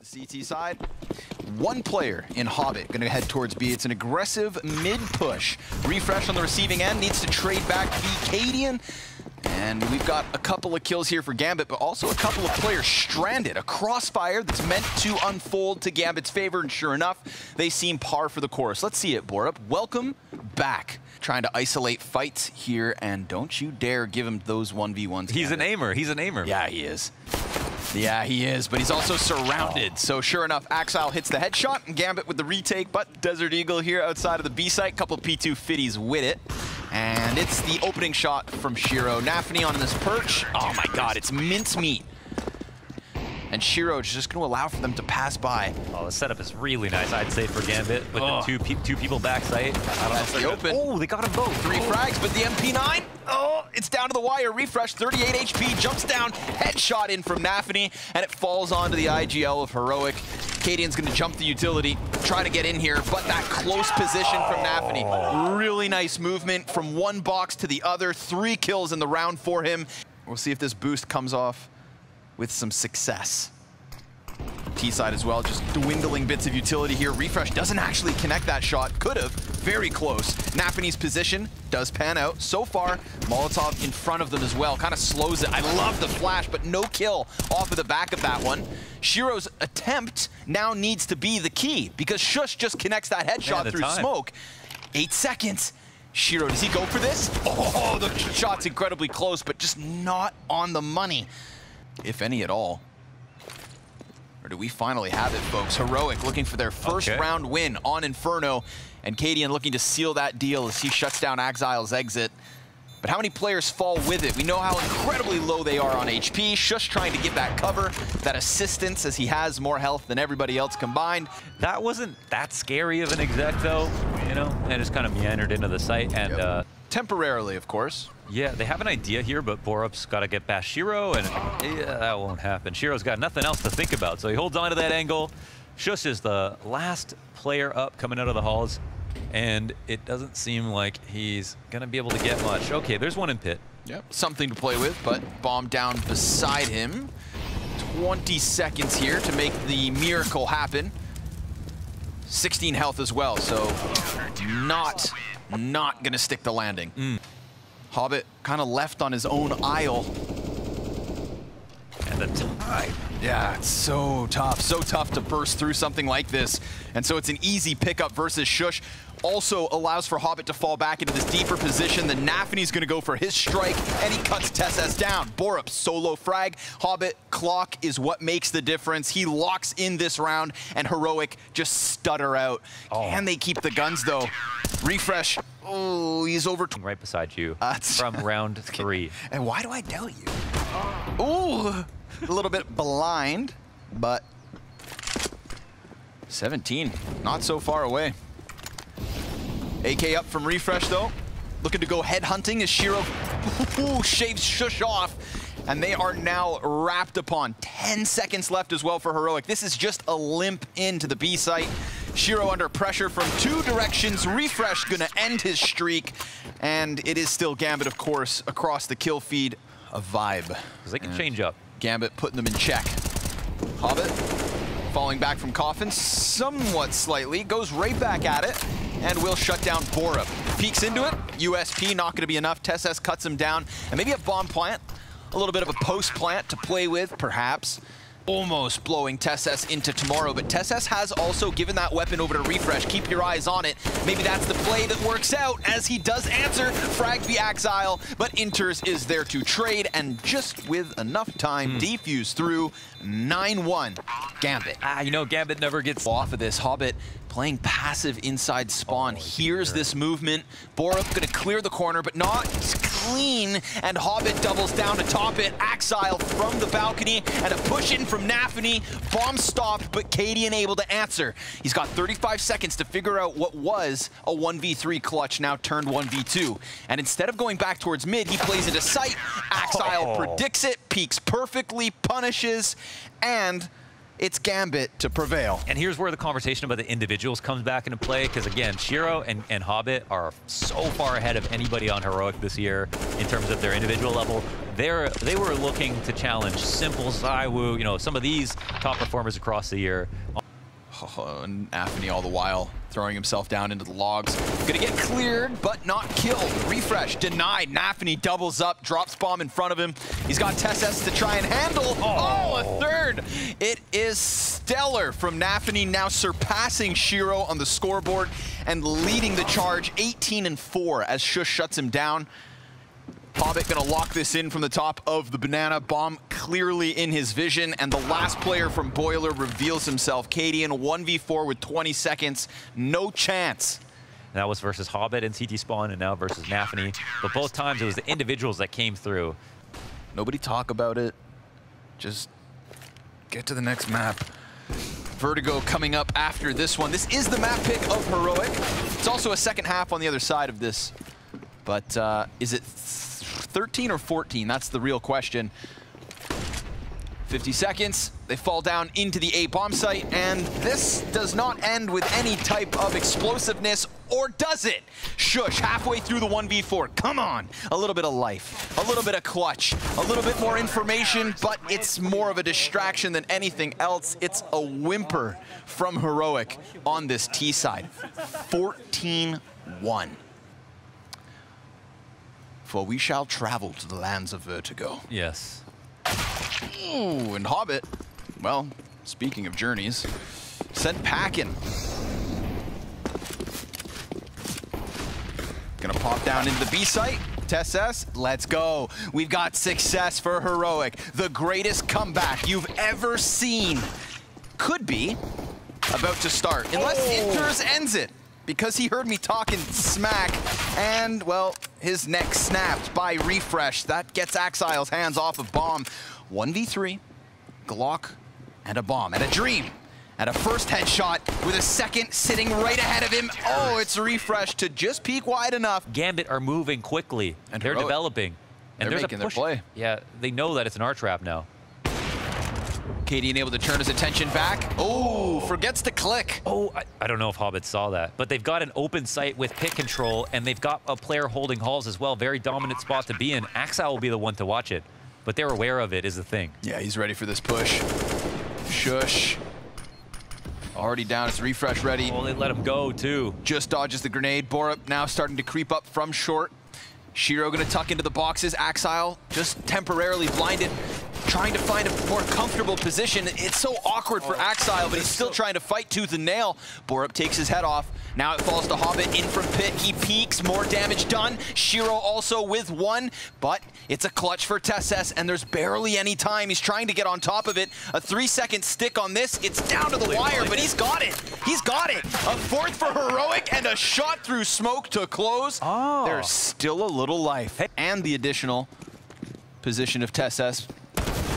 The CT side, one player in Hobbit going to head towards B. It's an aggressive mid-push. Refresh on the receiving end, needs to trade back Cadian. And we've got a couple of kills here for Gambit, but also a couple of players stranded. A crossfire that's meant to unfold to Gambit's favor, and sure enough, they seem par for the course. Let's see it, BORUP. Welcome back. Trying to isolate fights here, and don't you dare give him those 1v1s. He's an aimer. He's an aimer. Yeah, he is. Yeah, he is, but he's also surrounded. So sure enough, Axile hits the headshot, and Gambit with the retake, but Desert Eagle here outside of the B site. Couple P2 fitties with it. And it's the opening shot from Shiro. Nafany on this perch. Oh my god, it's mincemeat. And Shiro is just going to allow for them to pass by. Oh, the setup is really nice, I'd say, for Gambit. With the two people backside. I don't know if they're open. Oh, they got them both. 3 frags, but the MP9, oh, it's down to the wire. Refresh, 38 HP, jumps down, headshot in from Nafany, and it falls onto the IGL of Heroic. Cadian's going to jump the utility, try to get in here, but that close position from Nafany. Really nice movement from one box to the other. 3 kills in the round for him. We'll see if this boost comes off with some success. T-side as well, just dwindling bits of utility here. Refresh doesn't actually connect that shot. Could have, very close. Nafany's position does pan out. So far, Molotov in front of them as well. Kind of slows it. I love the flash, but no kill off of the back of that one. Shiro's attempt now needs to be the key, because Shush just connects that headshot through smoke. 8 seconds. Shiro, does he go for this? Oh, the shot's incredibly close, but just not on the money, if any at all. Or do we finally have it, folks? Heroic looking for their first round win on Inferno, and Cadian looking to seal that deal as he shuts down Exile's exit. But how many players fall with it? We know how incredibly low they are on HP. Shush trying to give that cover, that assistance, as he has more health than everybody else combined. That wasn't that scary of an exec, though, you know? And just kind of meandered into the site. And temporarily, of course. Yeah, they have an idea here, but BORUP's got to get past Shiro, and yeah, that won't happen. Shiro's got nothing else to think about, so he holds on to that angle. Shush is the last player up coming out of the halls, and it doesn't seem like he's going to be able to get much. Okay, there's one in pit. Yep, something to play with, but bomb down beside him. 20 seconds here to make the miracle happen. 16 health as well, so not going to stick the landing. Hobbit kind of left on his own isle. And the time. Yeah, it's so tough to burst through something like this. And so it's an easy pickup versus Shush. Also allows for Hobbit to fall back into this deeper position. The Nafany's gonna go for his strike, and he cuts TeSS down. BORUP solo frag. Hobbit clock is what makes the difference. He locks in this round, and Heroic just stutter out. Can they keep the guns though? Refresh. Oh, he's over. Right beside you from round 3. And why do I doubt you? Ooh, a little bit blind, but 17, not so far away. AK up from Refresh though, looking to go head hunting as Shiro shaves Shush off, and they are now wrapped upon. 10 seconds left as well for Heroic. This is just a limp into the B site. Shiro under pressure from 2 directions. Refresh gonna end his streak, and it is still Gambit, of course, across the kill feed. A vibe. Because they can change up. Gambit putting them in check. Hobbit falling back from Coffin somewhat slightly, goes right back at it, and will shut down BORUP. Peeks into it, USP not gonna be enough. TeSS cuts him down, and maybe a bomb plant, a little bit of a post plant to play with, perhaps. Almost blowing TeSS into tomorrow, but TeSS has also given that weapon over to Refresh. Keep your eyes on it. Maybe that's the play that works out, as he does answer. Frag the Exile, but Inters is there to trade, and just with enough time, defuse through. 9-1, Gambit. You know, Gambit never gets off of this. Hobbit playing passive inside spawn. Here's this movement. BORUP gonna clear the corner, but not clean, and Hobbit doubles down to top it. Exile from the balcony, and a push in from Nafany. Bomb stopped, but Cadian able to answer. He's got 35 seconds to figure out what was a 1v3 clutch, now turned 1v2. And instead of going back towards mid, he plays into sight. Exile predicts it, peeks perfectly, punishes, and it's GAMBIT to prevail. And here's where the conversation about the individuals comes back into play, because again, Shiro and Hobbit are so far ahead of anybody on Heroic this year in terms of their individual level. They were looking to challenge Simple, Zywoo, you know, some of these top performers across the year. And Nafany all the while throwing himself down into the logs. Gonna get cleared, but not killed. Refresh denied. Nafany doubles up, drops bomb in front of him. He's got TSS to try and handle. Oh, a third. It is stellar from Nafany, now surpassing Shiro on the scoreboard and leading the charge 18-4 as Shush shuts him down. Hobbit gonna lock this in from the top of the banana. Bomb clearly in his vision, and the last player from Boiler reveals himself. Cadian 1v4 with 20 seconds, no chance. That was versus Hobbit and CT Spawn, and now versus Nafany. But both times it was the individuals that came through. Nobody talk about it. Just get to the next map. Vertigo coming up after this one. This is the map pick of Heroic. It's also a second half on the other side of this. But is it 13 or 14? That's the real question. 50 seconds. They fall down into the A bomb site, and this does not end with any type of explosiveness, or does it? Shush, halfway through the 1v4. Come on. A little bit of life, a little bit of clutch, a little bit more information, but it's more of a distraction than anything else. It's a whimper from Heroic on this T side. 14-1. For we shall travel to the lands of Vertigo. Yes. Ooh, and Hobbit, well, speaking of journeys, sent packing. Gonna pop down into the B site. TSS, let's go. We've got success for Heroic. The greatest comeback you've ever seen. Could be about to start, unless Inters ends it. Because he heard me talking smack, and, well, his neck snapped by Refresh. That gets Axile's hands off of Bomb. 1v3, Glock, and a bomb, and a dream. And a first headshot with a second sitting right ahead of him. Oh, it's Refresh to just peek wide enough. GAMBIT are moving quickly, and they're developing. And they're there's making a push. their play. Yeah, they know that it's an R-trap now. Cadian able to turn his attention back. Oh, forgets to click. Oh, I don't know if Hobbit saw that, but they've got an open site with pick control, and they've got a player holding halls as well. Very dominant spot to be in. Axile will be the one to watch it, but they're aware of it is the thing. Yeah, he's ready for this push. Shush. Already down, it's Refresh ready. Oh, they let him go too. Just dodges the grenade. BORUP now starting to creep up from short. Shiro gonna tuck into the boxes. Axile just temporarily blinded, trying to find a more comfortable position. It's so awkward for Axile, but he's still trying to fight tooth and nail. BORUP takes his head off. Now it falls to Hobbit in from pit. He peeks, more damage done. Shiro also with one, but it's a clutch for TSS, and there's barely any time. He's trying to get on top of it. A 3-second stick on this. It's down to the wire, but he's got it. He's got it. A fourth for Heroic, and a shot through smoke to close. Oh. There's still a little life. And the additional position of TSS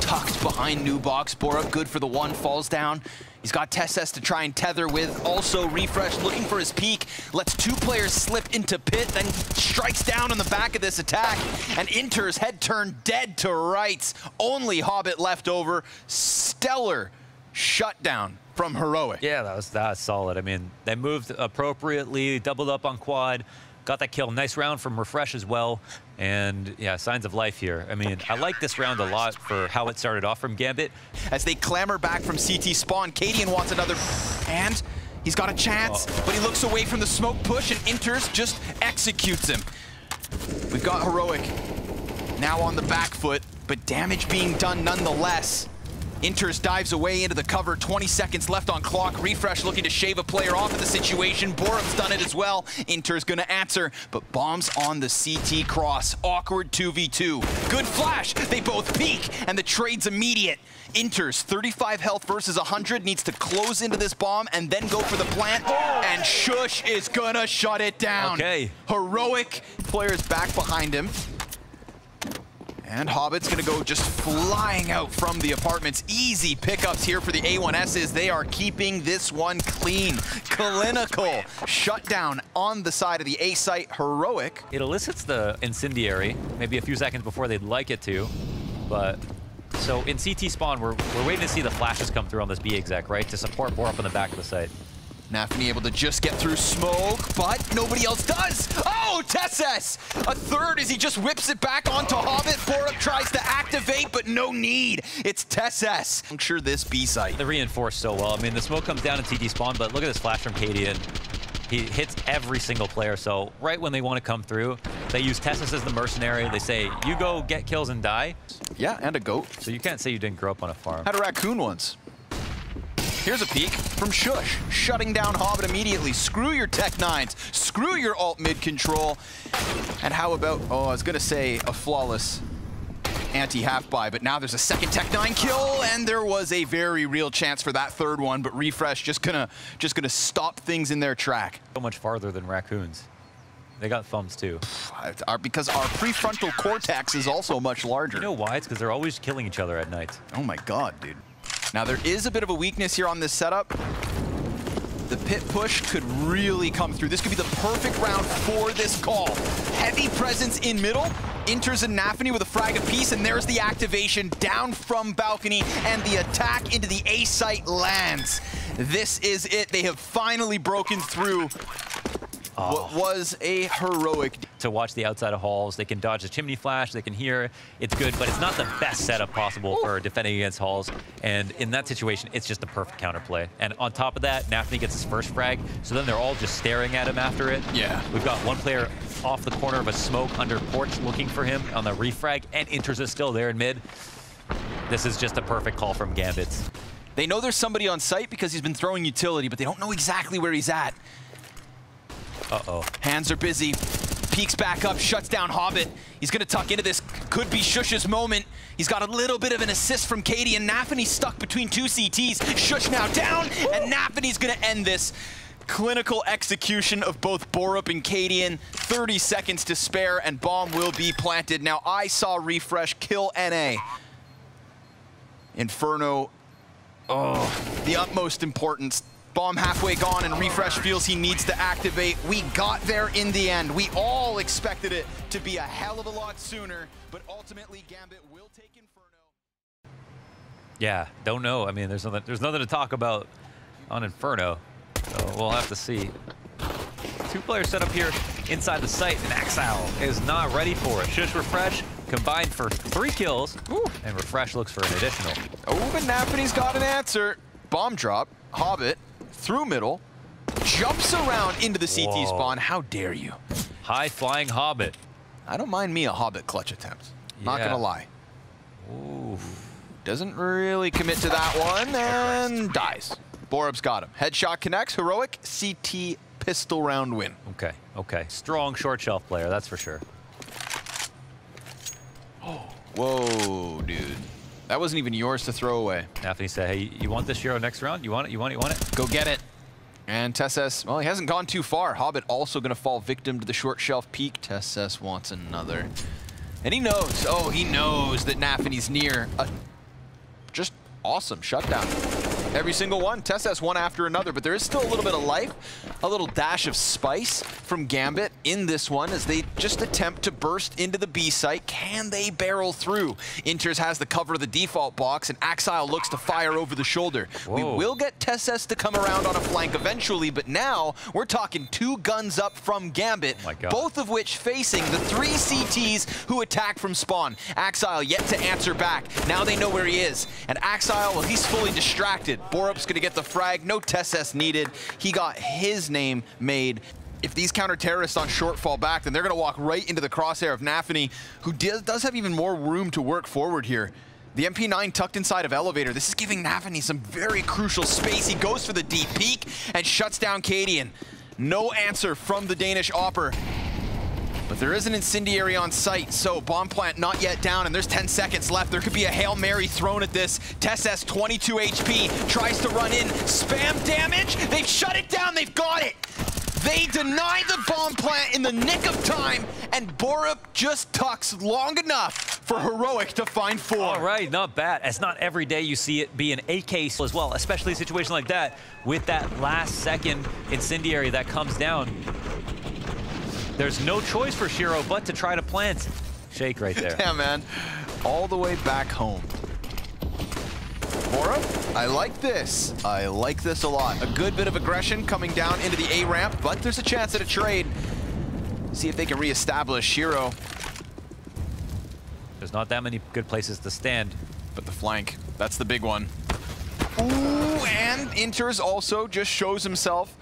tucked behind new box. BORUP good for the one, falls down. He's got TSS to try and tether with. Also Refresh looking for his peak. Lets two players slip into pit, then strikes down on the back of this attack. And Inter's head turned dead to rights. Only Hobbit left over. Stellar shutdown from Heroic. Yeah, that was solid. I mean, they moved appropriately, doubled up on quad, got that kill. Nice round from Refresh as well. And yeah, signs of life here. I mean, I like this round a lot for how it started off from GAMBIT. As they clamber back from CT spawn, Cadian wants another, and he's got a chance, but he looks away from the smoke push, and Inters just executes him. We've got Heroic now on the back foot, but damage being done nonetheless. Inters dives away into the cover, 20 seconds left on clock. Refresh looking to shave a player off of the situation. BORUP's done it as well. Inter's gonna answer, but bombs on the CT cross. Awkward 2v2. Good flash, they both peek, and the trade's immediate. Inter's 35 health versus 100, needs to close into this bomb and then go for the plant, and Shush is gonna shut it down. Okay. Heroic players back behind him. And Hobbit's gonna go just flying out from the apartments. Easy pickups here for the A1Ss. They are keeping this one clean. Clinical shutdown on the side of the A site. Heroic. It elicits the incendiary, maybe a few seconds before they'd like it to, but So in CT spawn, we're waiting to see the flashes come through on this B exec, right? To support BORUP on the back of the site. Nafany able to just get through smoke, but nobody else does. Oh, Tesses! A third as he just whips it back onto Hobbit. BORUP tries to activate, but no need. It's Tesses. I'm sure this B site. They're reinforced so well. I mean, the smoke comes down in CT spawn, but look at this flash from Cadian. He hits every single player, so right when they want to come through, they use Tesses as the mercenary. They say, you go get kills and die. Yeah, and a goat. So you can't say you didn't grow up on a farm. Had a raccoon once. Here's a peek from Shush, shutting down Hobbit immediately. Screw your Tech 9s, screw your alt mid control. And how about, oh, I was gonna say a flawless anti-half buy, but now there's a second Tech 9 kill, and there was a very real chance for that third one, but Refresh just gonna stop things in their track. So much farther than raccoons. They got thumbs too. Because our prefrontal cortex is also much larger. You know why? It's because they're always killing each other at night. Oh my god, dude. Now there is a bit of a weakness here on this setup. The pit push could really come through. This could be the perfect round for this call. Heavy presence in middle. Enters a Nafany with a frag apiece, and there's the activation down from balcony, and the attack into the A site lands. This is it. They have finally broken through what was a heroic. To watch the outside of halls, they can dodge the chimney flash, they can hear, it's good, but it's not the best setup possible for defending against halls. And in that situation, it's just the perfect counterplay. And on top of that, Nafany gets his first frag, so then they're all just staring at him after it. Yeah. We've got one player off the corner of a smoke under porch looking for him on the refrag, and Inters is still there in mid. This is just a perfect call from GAMBIT. They know there's somebody on site because he's been throwing utility, but they don't know exactly where he's at. Uh-oh. Hands are busy. Peeks back up, shuts down Hobbit. He's gonna tuck into this. Could be Shush's moment. He's got a little bit of an assist from Katie, and Nafany's stuck between two CTs. Shush now down, and Nafany's gonna end this. Clinical execution of both BORUP and Cadian. 30 seconds to spare, and bomb will be planted. Now, I saw Refresh kill NA. Inferno, the utmost importance. Bomb halfway gone, and Refresh feels he needs to activate. We got there in the end. We all expected it to be a hell of a lot sooner, but ultimately GAMBIT will take Inferno. Yeah, don't know. I mean, there's nothing to talk about on Inferno, so we'll have to see. Two players set up here inside the site, and Exile is not ready for it. Shush Refresh combined for 3 kills, and Refresh looks for an additional. Oh, but Nafany's got an answer. Bomb drop, Hobbit, through middle, jumps around into the CT spawn. How dare you? High flying Hobbit. I don't mind me a Hobbit clutch attempt. Not gonna lie. Ooh. Doesn't really commit to that one and dies. BORUP's got him. Headshot connects, heroic, CT pistol round win. Okay, okay. Strong short shelf player, that's for sure. Whoa, dude. That wasn't even yours to throw away. Nafany said, hey, you want this hero next round? You want it? You want it? You want it? Go get it. And Tesses, well, he hasn't gone too far. Hobbit also going to fall victim to the short shelf peak. Tesses wants another. And he knows, he knows that Nafany's near a just awesome shutdown. Every single one. Tesses one after another, but there is still a little bit of life, a little dash of spice from GAMBIT in this one as they just attempt to burst into the B site. Can they barrel through? Inters has the cover of the default box, and Exile looks to fire over the shoulder. Whoa. We will get Tesses to come around on a flank eventually, but now we're talking 2 guns up from GAMBIT, both of which facing the 3 CTs who attack from spawn. Exile yet to answer back. Now they know where he is, and Exile, well, he's fully distracted. BORUP's gonna get the frag, no Tesses needed. He got his name made. If these counter-terrorists on short fall back, then they're gonna walk right into the crosshair of Nafany, who does have even more room to work forward here. The MP9 tucked inside of elevator. This is giving Nafany some very crucial space. He goes for the deep peek and shuts down Cadian. No answer from the Danish Opper. But there is an incendiary on site, so bomb plant not yet down, and there's 10 seconds left. There could be a Hail Mary thrown at this. Tesses, 22 HP, tries to run in. Spam damage, they've shut it down, they've got it. They deny the bomb plant in the nick of time, and BORUP just tucks long enough for heroic to find 4. All right, not bad. It's not every day you see it be an AK as well, especially a situation like that with that last second incendiary that comes down. There's no choice for Shiro but to try to plant. Shake right there. Yeah, man. All the way back home. BORUP, I like this. I like this a lot. A good bit of aggression coming down into the A ramp, but there's a chance at a trade. See if they can reestablish Shiro. There's not that many good places to stand. But the flank, that's the big one. Ooh, and Inters also just shows himself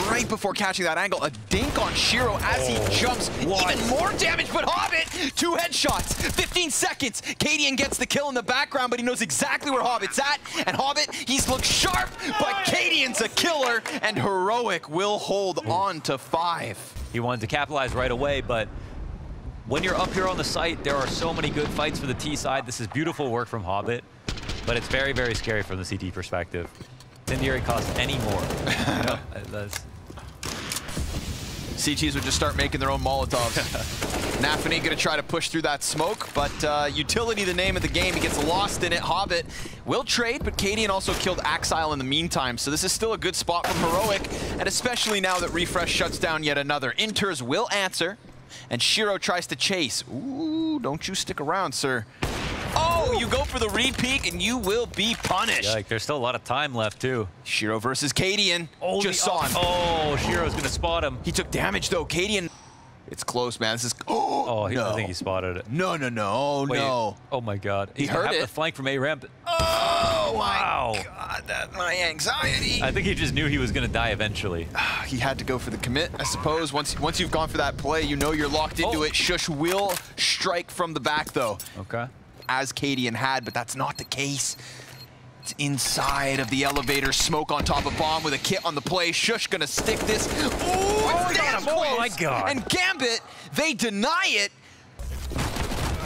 right before catching that angle. A dink on Shiro as he jumps. What? Even more damage, but Hobbit, 2 headshots, 15 seconds. Cadian gets the kill in the background, but he knows exactly where Hobbit's at. And Hobbit, he's looked sharp, but Cadian's a killer, and Heroic will hold on to 5. He wanted to capitalize right away, but when you're up here on the site, there are so many good fights for the T side. This is beautiful work from Hobbit, but it's very, very scary from the CT perspective. Incendiary costs any more. You know, CTs would just start making their own Molotovs. Nafany gonna try to push through that smoke, but Utility, the name of the game, he gets lost in it. Hobbit will trade, but Cadian also killed Axile in the meantime, so this is still a good spot from Heroic, and especially now that Refresh shuts down yet another. Inters will answer, and Shiro tries to chase. Ooh, don't you stick around, sir. Oh, you go for the re-peek and you will be punished. Yeah, like, there's still a lot of time left, too. Shiro versus Cadian. Oh, just saw him. Oh, Shiro's going to spot him. He took damage, though. Cadian. It's close, man. This is. Oh, no. I think he spotted it. No. Wait, no. Oh, my God. He heard it. The flank from A ramp. Oh, wow. My God. That's my anxiety. I think he just knew he was going to die eventually. He had to go for the commit, I suppose. Once you've gone for that play, you know you're locked into it. Shush will strike from the back, though. Okay. As Cadian had, but that's not the case. It's inside of the elevator, smoke on top of bomb with a kit on the play. Shush gonna stick this. Ooh, it's damn close. Oh my God. And Gambit, they deny it.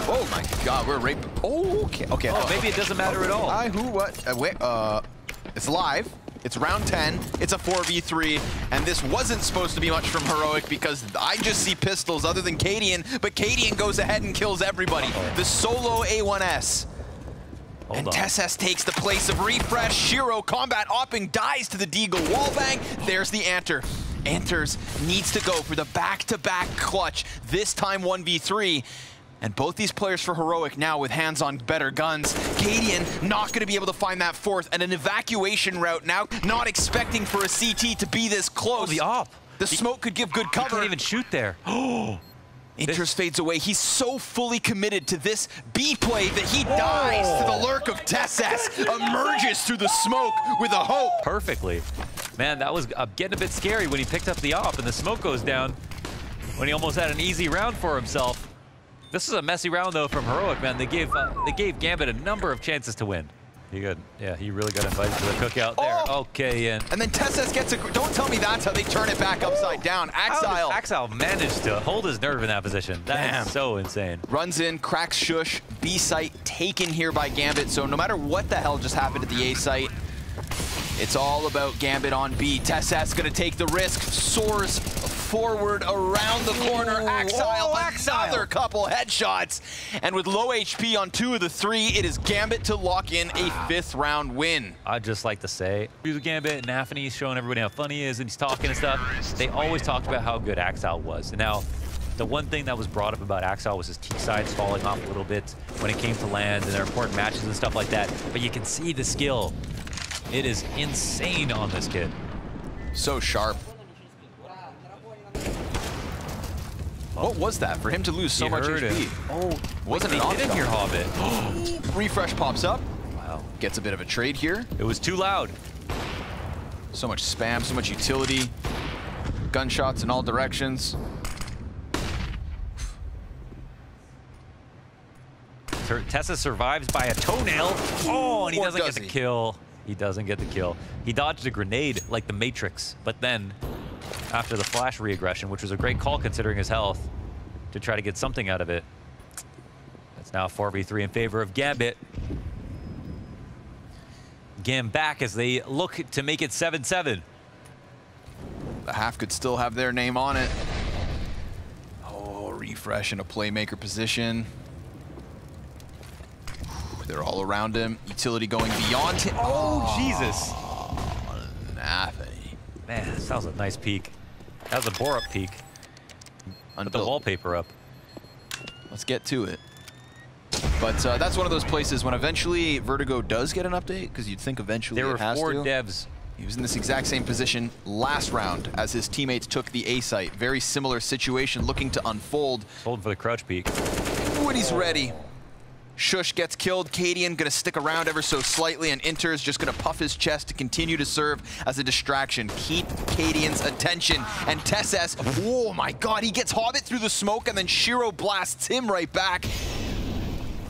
Oh my God, we're right. Oh, okay. Oh, maybe it doesn't matter at all. Who, what? Wait, it's live. It's round 10. It's a 4v3, and this wasn't supposed to be much from Heroic because I just see pistols other than Cadian, but Cadian goes ahead and kills everybody. The solo A1S. And TessS takes the place of Refresh. Shiro, combat opping, dies to the Deagle wallbang. There's the Anter. Anters needs to go for the back-to-back clutch, this time 1v3. And both these players for Heroic now with hands on better guns. Cadian not going to be able to find that fourth, and an evacuation route now, not expecting for a CT to be this close. Oh, the op. The smoke could give good cover. He can't even shoot there. Inters fades away. He's so fully committed to this B play that he dies to the lurk of TessS, emerges through the smoke with a hope. Perfectly. Man, that was getting a bit scary when he picked up the op and the smoke goes down when he almost had an easy round for himself. This is a messy round, though, from Heroic, man. They gave Gambit a number of chances to win. He really got invited to the cookout there. Okay, and then TessS gets a. Don't tell me that's how they turn it back upside down. Axile managed to hold his nerve in that position. That is so insane. Runs in, cracks Shush. B site taken here by Gambit. So no matter what the hell just happened at the A site, it's all about Gambit on B. TessS gonna take the risk, soars forward around the corner. Axile, another couple headshots. And with low HP on 2 of the 3, it is Gambit to lock in a 5th round win. I'd just like to say, Gambit, Nafany's showing everybody how funny he is and he's talking and stuff. They always talked about how good Axile was. And now, the one thing that was brought up about Axile was his T-sides falling off a little bit when it came to land and their important matches and stuff like that. But you can see the skill. It is insane on this kid. So sharp. What was that for him to lose so much HP? Oh, wasn't it? Didn't hear Hobbit. Refresh pops up. Wow. Gets a bit of a trade here. It was too loud. So much spam, so much utility. Gunshots in all directions. Tessa survives by a toenail. Oh, and he doesn't get the kill. He doesn't get the kill. He dodged a grenade like the Matrix, but then after the flash re-aggression, which was a great call considering his health, to try to get something out of it. That's now 4v3 in favor of Gambit. Gam back as they look to make it 7-7. The half could still have their name on it. Oh, Refresh in a playmaker position. They're all around him. Utility going beyond him. Oh, Jesus. Nafany. Man, that was a nice peek. That was a BORUP peek. Put the wallpaper up. Let's get to it. But that's one of those places when eventually Vertigo does get an update, because you'd think eventually there it has to. were 4 devs. He was in this exact same position last round as his teammates took the A site. Very similar situation looking to unfold. Holding for the crouch peek. When he's ready. Shush gets killed. Cadian gonna stick around ever so slightly, and Inter's just gonna puff his chest to continue to serve as a distraction. Keep Cadian's attention. And Tesses, oh my god, he gets Hobbit through the smoke, and then Shiro blasts him right back.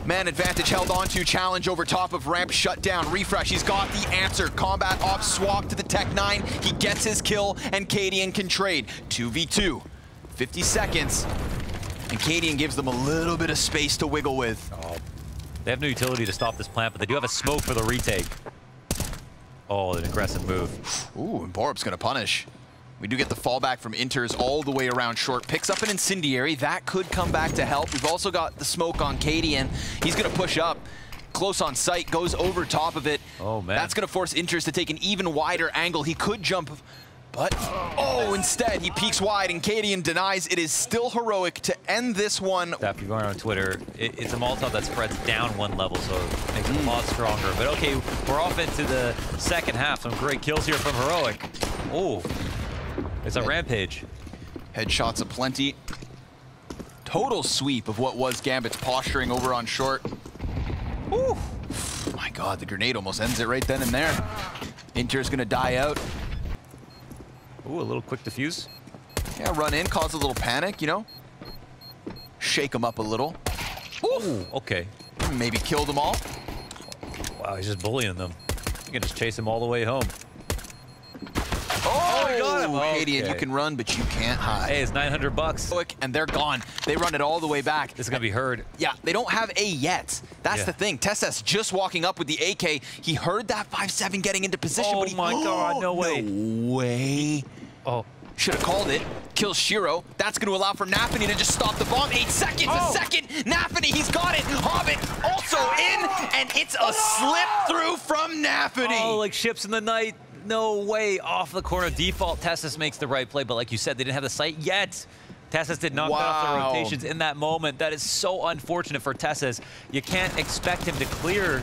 Man advantage held on to, challenge over top of ramp, shut down, refresh, he's got the answer. Combat ops swap to the Tech 9, he gets his kill, and Cadian can trade. 2v2, 50 seconds, and Cadian gives them a little bit of space to wiggle with. Oh, they have no utility to stop this plant, but they do have a smoke for the retake. Oh, an aggressive move. Ooh, and BORUP's gonna punish. We do get the fallback from Inters all the way around short. Picks up an incendiary. That could come back to help. We've also got the smoke on Cadian. He's going to push up. Close on sight. Goes over top of it. Oh, man. That's going to force Inters to take an even wider angle. He could jump, but oh, instead he peeks wide, and Cadian denies. It is still heroic to end this one. If you're going on Twitter, it's a Molotov that spreads down 1 level, so it makes it a lot stronger. But okay, we're off into the second half. Some great kills here from Heroic. Oh. It's a rampage. Headshots aplenty. Total sweep of what was Gambit's posturing over on short. Ooh. My god, the grenade almost ends it right then and there. Inter's gonna die out. Ooh, a little quick defuse. Yeah, run in, cause a little panic, you know? Shake them up a little. Ooh, okay. Maybe kill them all. Wow, he's just bullying them. You can just chase him all the way home. Oh, he got him. Cadian, Okay. you can run, but you can't hide. Hey, it's $900. And they're gone. They run it all the way back. This is going to be heard. Yeah, they don't have A yet. That's the thing. Tesses just walking up with the AK. He heard that 5-7 getting into position, but he... Oh my god, no way. No way. Oh. Should have called it. Kills Shiro. That's going to allow for Nafany to just stop the bomb. 8 seconds, a second. Nafany, he's got it. Hobbit also in, and it's a slip through from Nafany. Oh, like ships in the night. No way. Off the corner. Default, Tessis makes the right play, but like you said, they didn't have the sight yet. Tessis did not cut off the rotations in that moment. That is so unfortunate for Tessis. You can't expect him to clear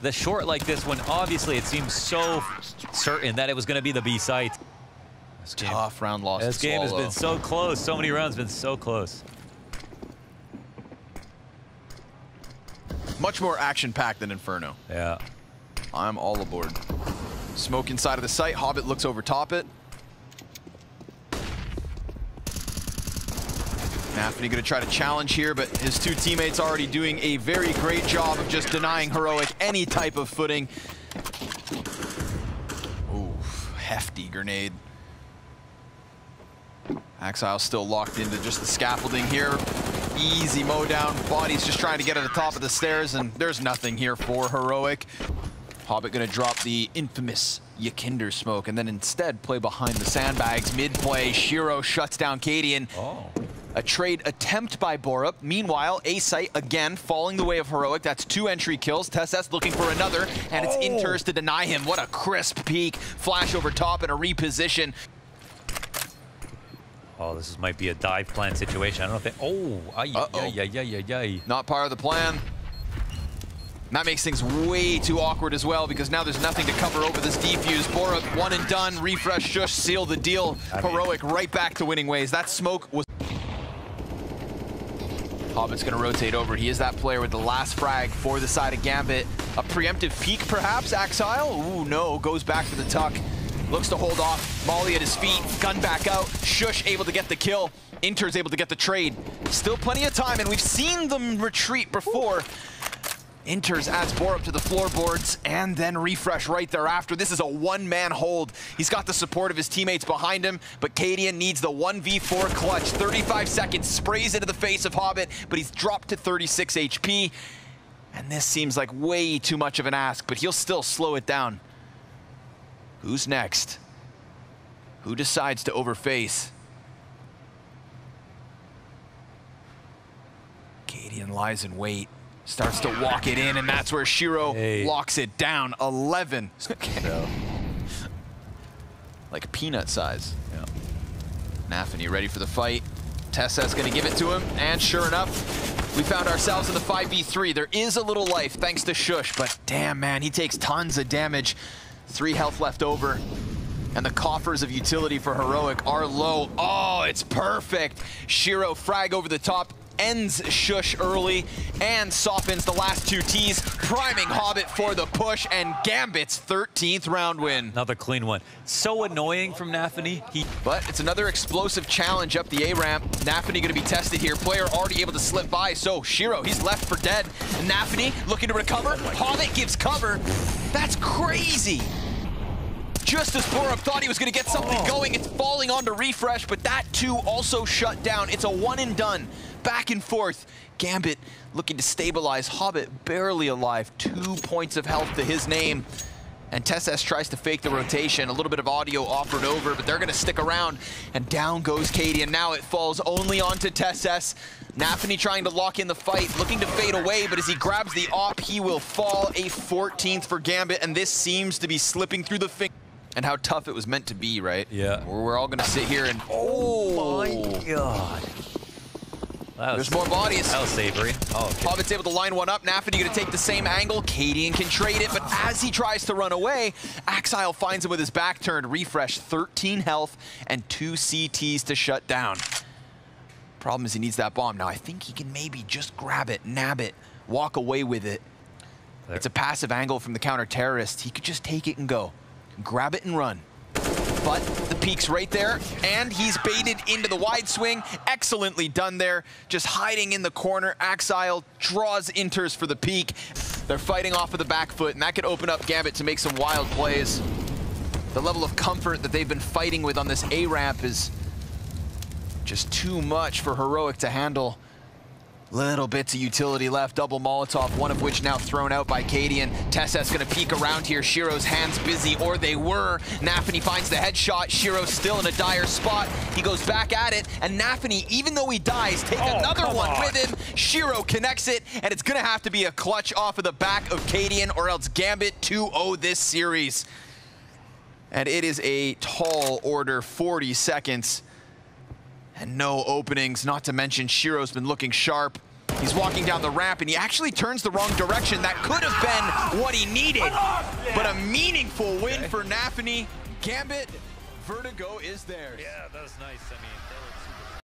the short like this when obviously it seems so certain that it was going to be the B site. Tough round loss. This game has been so close. So many rounds been so close. Much more action-packed than Inferno. Yeah. I'm all aboard. Smoke inside of the site. Hobbit looks over top it. Nafany gonna try to challenge here, but his 2 teammates already doing a very great job of just denying Heroic any type of footing. Ooh, hefty grenade. Axile still locked into just the scaffolding here. Easy mow down. Body's just trying to get to the top of the stairs, and there's nothing here for Heroic. Hobbit gonna drop the infamous Yakinder smoke and then instead play behind the sandbags. Mid-play, Shiro shuts down Cadian. Oh. A trade attempt by BORUP. Meanwhile, A-Site again falling the way of Heroic. That's 2 entry kills. Tesses looking for another, and it's Inters to deny him. What a crisp peek. Flash over top and a reposition. Oh, this might be a dive plan situation. I don't know if they... Oh, Not part of the plan. And that makes things way too awkward as well, because now there's nothing to cover over this defuse. BORUP, 1 and done. Refresh, shush, seal the deal. Heroic right back to winning ways. That smoke was... Hobbit's gonna rotate over. He is that player with the last frag for the side of Gambit. A preemptive peek, perhaps, Axile? Ooh, no, goes back for the tuck. Looks to hold off. Molly at his feet, gun back out. Shush able to get the kill. Inter's able to get the trade. Still plenty of time, and we've seen them retreat before. Inters adds BORUP to the floorboards, and then Refresh right thereafter. This is a 1-man hold. He's got the support of his teammates behind him, but Cadian needs the 1v4 clutch. 35 seconds, sprays into the face of Hobbit, but he's dropped to 36 HP. And this seems like way too much of an ask, but he'll still slow it down. Who's next? Who decides to overface? Cadian lies in wait. Starts to walk it in, and that's where Shiro locks it down. 11. Okay. Like peanut size. Yeah. Nafany ready for the fight. Tessa's gonna give it to him, and sure enough, We found ourselves in the 5v3. There is a little life thanks to Shush, but damn, man, he takes tons of damage. 3 health left over. And the coffers of utility for Heroic are low. Oh, it's perfect. Shiro frag over the top, ends Shush early, and softens the last 2 Ts, priming Hobbit for the push, and Gambit's 13th round win. Another clean one. So annoying from Nafany. But it's another explosive challenge up the A ramp. Nafany gonna be tested here. Player already able to slip by, so Shiro, he's left for dead. Nafany looking to recover. Hobbit gives cover. That's crazy. Just as BORUP thought he was going to get something going, it's falling onto Refresh, but that too also shut down. It's a one and done. Back and forth. Gambit looking to stabilize. Hobbit barely alive. 2 points of health to his name. And TSS tries to fake the rotation. A little bit of audio offered over, but they're going to stick around. And down goes Katie, and now it falls only onto TSS. Nafany trying to lock in the fight, looking to fade away, but as he grabs the op, he will fall. A 14th for Gambit, and this seems to be slipping through the fingers. And how tough it was meant to be, right? Yeah. We're all gonna sit here and oh my god. There's more bodies. That was savory. Oh, okay. Hobbit's able to line one up. Nafany gonna take the same angle. Cadian can trade it, but as he tries to run away, Axile finds him with his back turned. Refresh, 13 health and 2 CTs to shut down. Problem is he needs that bomb. Now I think he can maybe just grab it, nab it, walk away with it. There. It's a passive angle from the counter-terrorist. He could just take it and go. Grab it and run. But the peak's right there, and he's baited into the wide swing. Excellently done there. Just hiding in the corner. Axile draws inters for the peak. They're fighting off of the back foot, and that could open up Gambit to make some wild plays. The level of comfort that they've been fighting with on this A ramp is just too much for Heroic to handle. Little bits of utility left, double Molotov, one of which now thrown out by Cadian. TSS gonna peek around here. Shiro's hands busy, or they were. Nafany finds the headshot. Shiro's still in a dire spot. He goes back at it, and Nafany, even though he dies, take another one with him. Shiro connects it, and it's gonna have to be a clutch off of the back of Cadian, or else Gambit 2-0 this series. And it is a tall order, 40 seconds. And no openings, not to mention Shiro's been looking sharp. He's walking down the ramp, and he actually turns the wrong direction. That could have been what he needed, but a meaningful win for Nafany. Gambit, Vertigo is theirs. Yeah, that was nice. I mean,